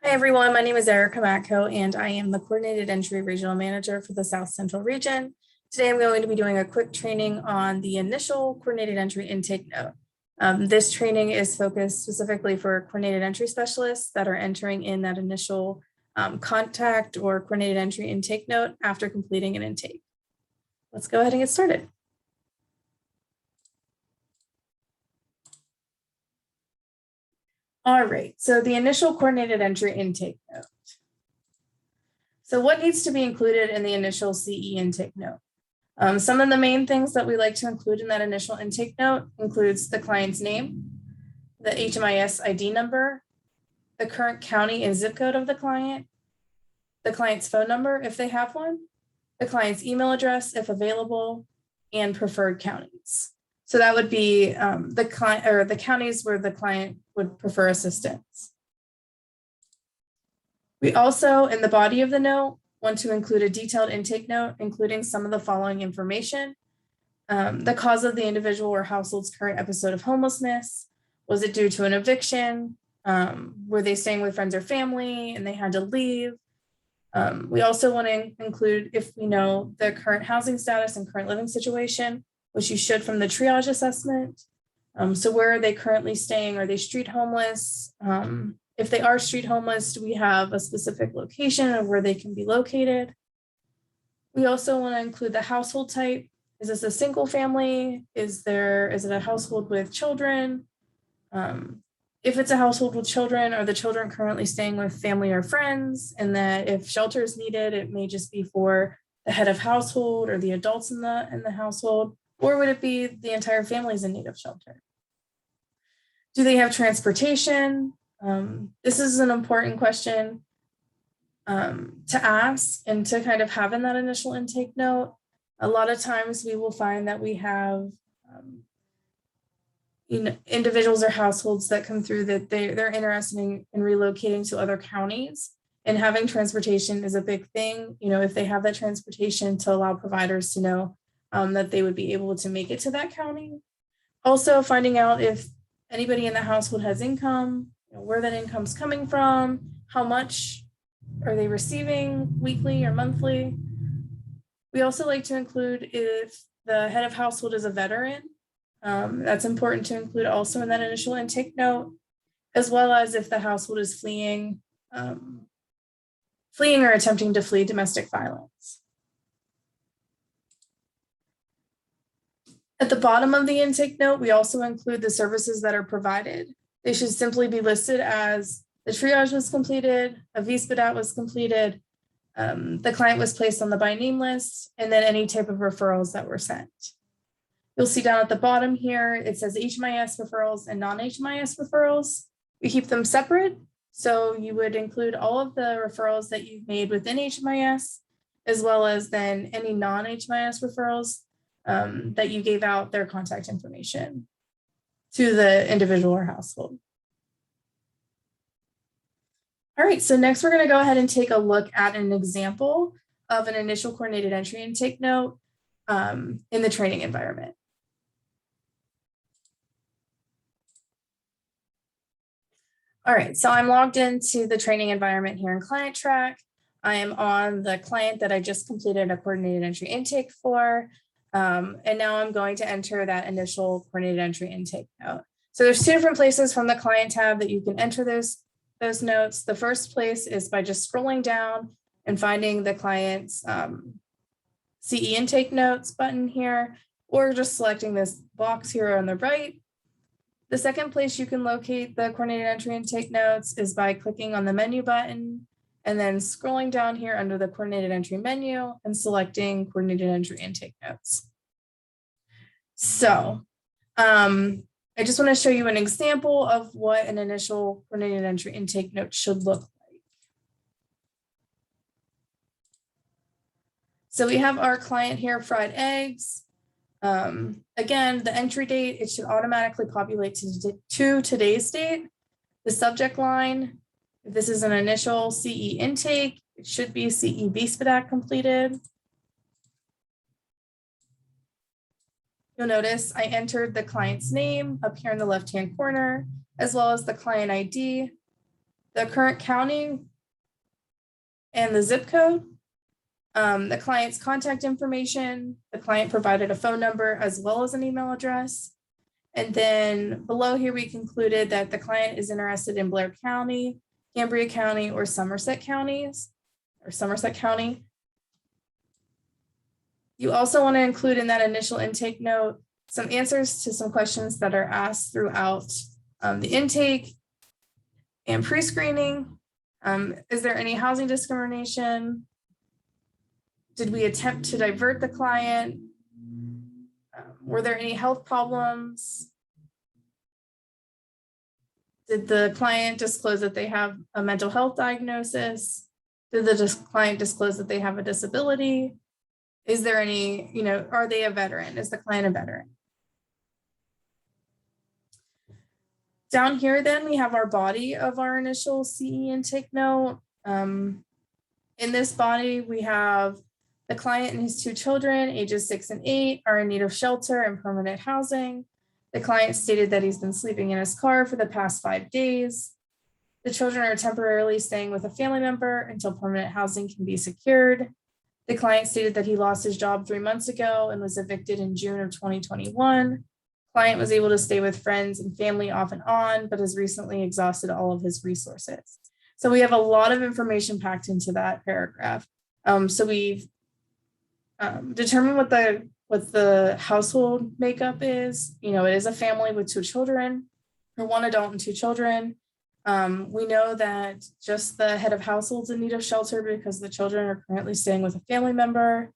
Hi, everyone. My name is Erica Matko, and I am the Coordinated Entry Regional Manager for the South Central Region. Today, I'm going to be doing a quick training on the initial Coordinated Entry intake note. This training is focused specifically for Coordinated Entry specialists that are entering in that initial contact or Coordinated Entry intake note after completing an intake. Let's go ahead and get started. All right, so the initial Coordinated Entry intake note. So what needs to be included in the initial CE intake note? Some of the main things that we like to include in that initial intake note includes the client's name, the HMIS ID number, the current county and zip code of the client's phone number if they have one, the client's email address if available, and preferred counties. So that would be the client or the counties where the client would prefer assistance. We also, in the body of the note, want to include a detailed intake note, including some of the following information. The cause of the individual or household's current episode of homelessness. Was it due to an eviction? Were they staying with friends or family and they had to leave? We also want to include, if we know, the current housing status and current living situation, which you should from the triage assessment. So where are they currently staying? Are they street homeless? If they are street homeless, do we have a specific location of where they can be located? We also want to include the household type. Is this a single family? Is it a household with children? If it's a household with children, are the children currently staying with family or friends? And that if shelter is needed, it may just be for the head of household or the adults in the household, or would it be the entire family is in need of shelter? Do they have transportation? This is an important question to ask and to kind of have in that initial intake note. A lot of times we will find that we have individuals or households that come through that they're interested in relocating to other counties, and having transportation is a big thing. If they have that transportation, to allow providers to know that they would be able to make it to that county. Also finding out if anybody in the household has income, where that income's coming from, how much are they receiving weekly or monthly. We also like to include if the head of household is a veteran. That's important to include also in that initial intake note, as well as if the household is fleeing or attempting to flee domestic violence. At the bottom of the intake note, we also include the services that are provided. They should simply be listed as the triage was completed, a VSPDAT was completed, the client was placed on the by name list, and then any type of referrals that were sent. You'll see down at the bottom here, it says HMIS referrals and non-HMIS referrals. We keep them separate. So you would include all of the referrals that you've made within HMIS, as well as then any non-HMIS referrals that you gave out their contact information to the individual or household. All right, so next we're going to go ahead and take a look at an example of an initial coordinated entry intake note in the training environment. All right, so I'm logged into the training environment here in ClientTrack. I am on the client that I just completed a coordinated entry intake for. And now I'm going to enter that initial coordinated entry intake note. So there's two different places from the client tab that you can enter those notes. The first place is by just scrolling down and finding the client's CE intake notes button here, or just selecting this box here on the right. The second place you can locate the coordinated entry intake notes is by clicking on the menu button and then scrolling down here under the coordinated entry menu and selecting coordinated entry intake notes. So I just want to show you an example of what an initial coordinated entry intake note should look like. So we have our client here, fried eggs. Again, the entry date, it should automatically populate to today's date. The subject line, if this is an initial CE intake, it should be CE VSPDAT completed. You'll notice I entered the client's name up here in the left-hand corner, as well as the client ID, the current county and the zip code, the client's contact information. The client provided a phone number as well as an email address. And then below here, we concluded that the client is interested in Blair County, Cambria County, or Somerset counties, or Somerset County. You also want to include in that initial intake note some answers to some questions that are asked throughout the intake and pre-screening. Is there any housing discrimination? Did we attempt to divert the client? Were there any health problems? Did the client disclose that they have a mental health diagnosis? Did the client disclose that they have a disability? Is there any, are they a veteran? Is the client a veteran? Down here, then, we have our body of our initial CE intake note. In this body, we have the client and his 2 children, ages 6 and 8, are in need of shelter and permanent housing. The client stated that he's been sleeping in his car for the past 5 days. The children are temporarily staying with a family member until permanent housing can be secured. The client stated that he lost his job 3 months ago and was evicted in June of 2021. Client was able to stay with friends and family off and on, but has recently exhausted all of his resources. So we have a lot of information packed into that paragraph. So we've determined what the household makeup is. It is a family with 2 children, or 1 adult and 2 children. We know that just the head of household's in need of shelter because the children are currently staying with a family member.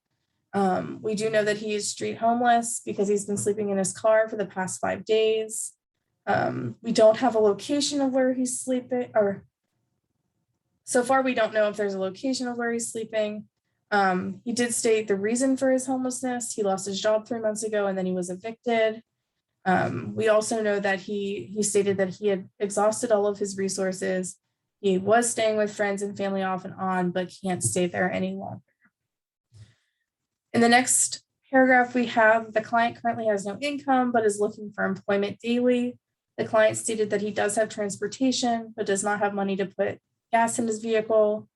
We do know that he is street homeless because he's been sleeping in his car for the past 5 days. We don't have a location of where he's sleeping, or so far we don't know if there's a location of where he's sleeping. He did state the reason for his homelessness. He lost his job 3 months ago and then he was evicted. We also know that he stated that he had exhausted all of his resources. He was staying with friends and family off and on, but can't stay there any longer. In the next paragraph, we have the client currently has no income, but is looking for employment daily. The client stated that he does have transportation, but does not have money to put gas in his vehicle.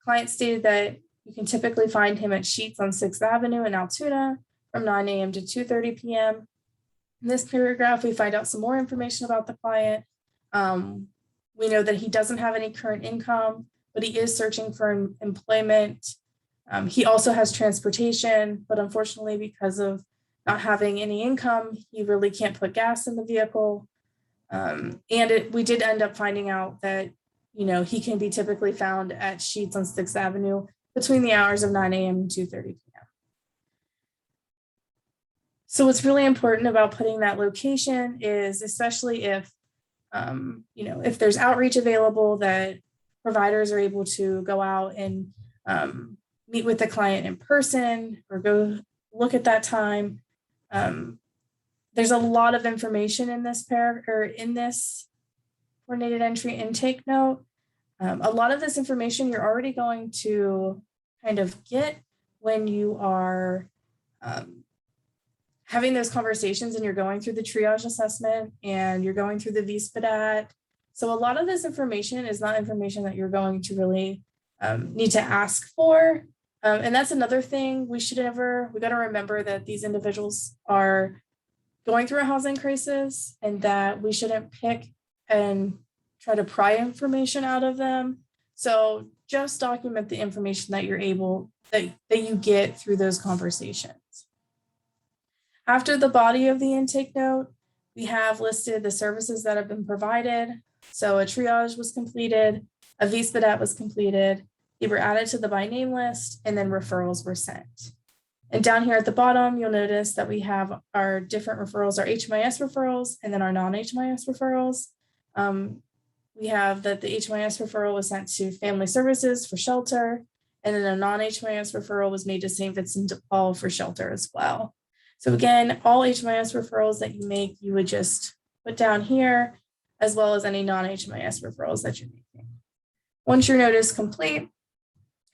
Client stated that you can typically find him at Sheetz on 6th Avenue in Altoona from 9 a.m. to 2:30 p.m. In this paragraph, we find out some more information about the client. We know that he doesn't have any current income, but he is searching for employment. He also has transportation, but unfortunately, because of not having any income, he really can't put gas in the vehicle. We did end up finding out that, he can be typically found at Sheetz on 6th Avenue between the hours of 9 a.m. and 2:30 p.m. So what's really important about putting that location is, especially if, if there's outreach available, that providers are able to go out and meet with the client in person or go look at that time. There's a lot of information in this in this coordinated entry intake note. A lot of this information you're already going to kind of get when you are having those conversations and you're going through the triage assessment and you're going through the VSPDAT. So a lot of this information is not information that you're going to really need to ask for. And that's another thing we got to remember that these individuals are going through a housing crisis and that we shouldn't pick and try to pry information out of them. So just document the information that you're able, that you get through those conversations. After the body of the intake note, we have listed the services that have been provided. So a triage was completed, a VSPDAT was completed, they were added to the by name list, and then referrals were sent. And down here at the bottom, you'll notice that we have our different referrals, our HMIS referrals, and then our non-HMIS referrals. We have that the HMIS referral was sent to Family Services for shelter, and then a non-HMIS referral was made to St. Vincent de Paul for shelter as well. So again, all HMIS referrals that you make, you would just put down here, as well as any non-HMIS referrals that you're making. Once your note is complete,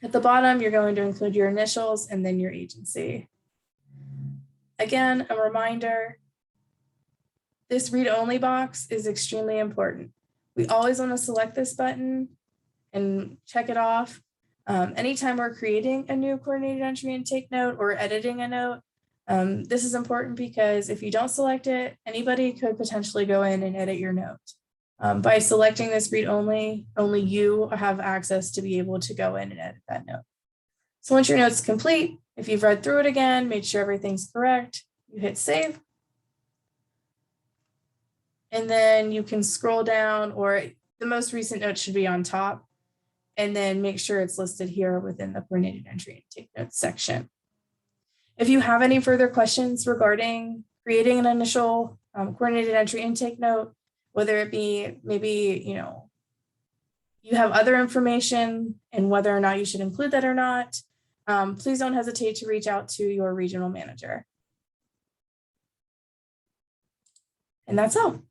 at the bottom, you're going to include your initials and then your agency. Again, a reminder, this read-only box is extremely important. We always want to select this button and check it off. Anytime we're creating a new coordinated entry intake note or editing a note, this is important because if you don't select it, anybody could potentially go in and edit your note. By selecting this read only you have access to be able to go in and edit that note. So once your note's complete, if you've read through it again, made sure everything's correct, you hit save. And then you can scroll down, or the most recent note should be on top, and then make sure it's listed here within the coordinated entry intake notes section. If you have any further questions regarding creating an initial coordinated entry intake note, whether it be maybe, you have other information and whether or not you should include that or not, please don't hesitate to reach out to your regional manager. And that's all.